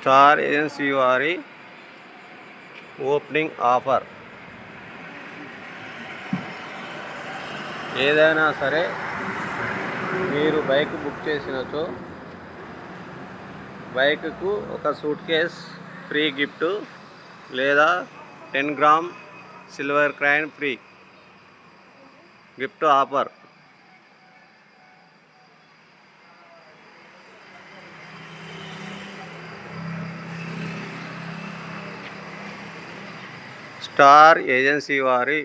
Star agency వారి opening offer. ఏదైనా సరే మీరు బైక్ బుక్ చేసినచో బైక్కు ఒక సూట్ కేస్ ఫ్రీ గిఫ్ట్ లేదా 10 gram silver coin free gift offer. Star agency వారి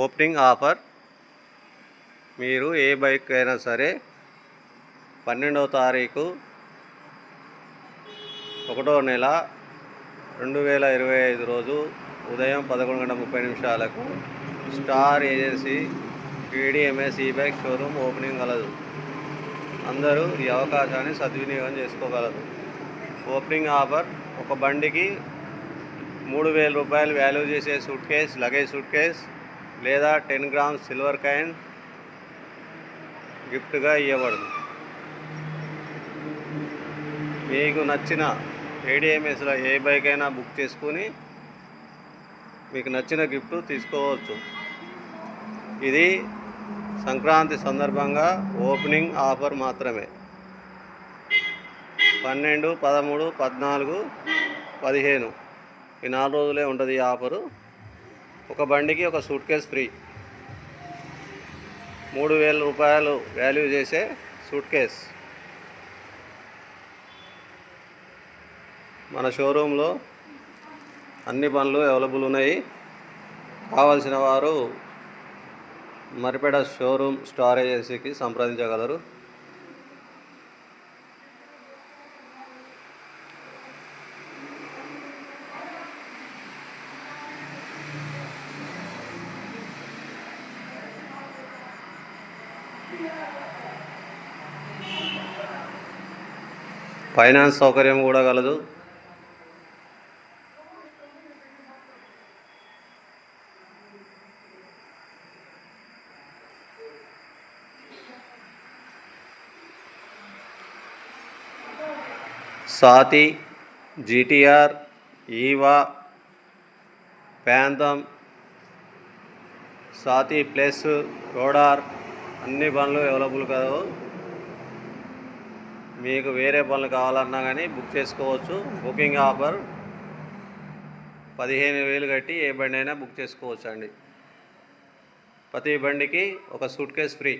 ఓపెనింగ్ ఆఫర్. మీరు ఏ బైక్ అయినా సరే 12వ తారీఖు 1వ నెల 2025 రోజు ఉదయం 11:30 star agency TDMS e bike showroom opening కలదు. అందరూ ఈ అవకాశాన్ని సద్వినియోగం చేసుకోగలరు. ఓపెనింగ్ ఆఫర్: ఒక బండికి 3,000 రూపాయలు వాల్యూ చేసే suit case, luggage suit case లేదా 10 గ్రామ్స్ సిల్వర్ కాయిన్ గిఫ్ట్గా ఇవ్వబడును. మీకు నచ్చిన TDMSలో ఏ బైక్ అయినా బుక్ చేసుకుని మీకు నచ్చిన గిఫ్ట్ తీసుకోవచ్చు. ఇది సంక్రాంతి సందర్భంగా ఓపెనింగ్ ఆఫర్ మాత్రమే. 12, 13, 14, 15 ఈ 4 రోజులే ఉంటుంది ఈ ఆఫరు. ఒక బండికి ఒక సూట్ కేస్ ఫ్రీ. 3,000 రూపాయలు వాల్యూ చేసే సూట్ కేస్. మన షోరూంలో అన్ని పనులు అవైలబుల్ ఉన్నాయి. కావలసిన వారు మరిపేట షోరూమ్ స్టార్ ఏజెన్సీకి సంప్రదించగలరు. ఫైనాన్స్ సౌకర్యం కూడా కలదు. సాతి, GTR, ఈవా, ప్యాంథమ్, సాతి ప్లస్, రోడార్ అన్ని బండ్లు అవైలబుల్ కలవు. మీకు వేరే బండ్లు కావాలన్నా కానీ బుక్ చేసుకోవచ్చు. బుకింగ్ ఆఫర్ 15,000 కట్టి ఏ బండి అయినా బుక్ చేసుకోవచ్చు అండి. ప్రతి బండికి ఒక సూట్ కేస్ ఫ్రీ.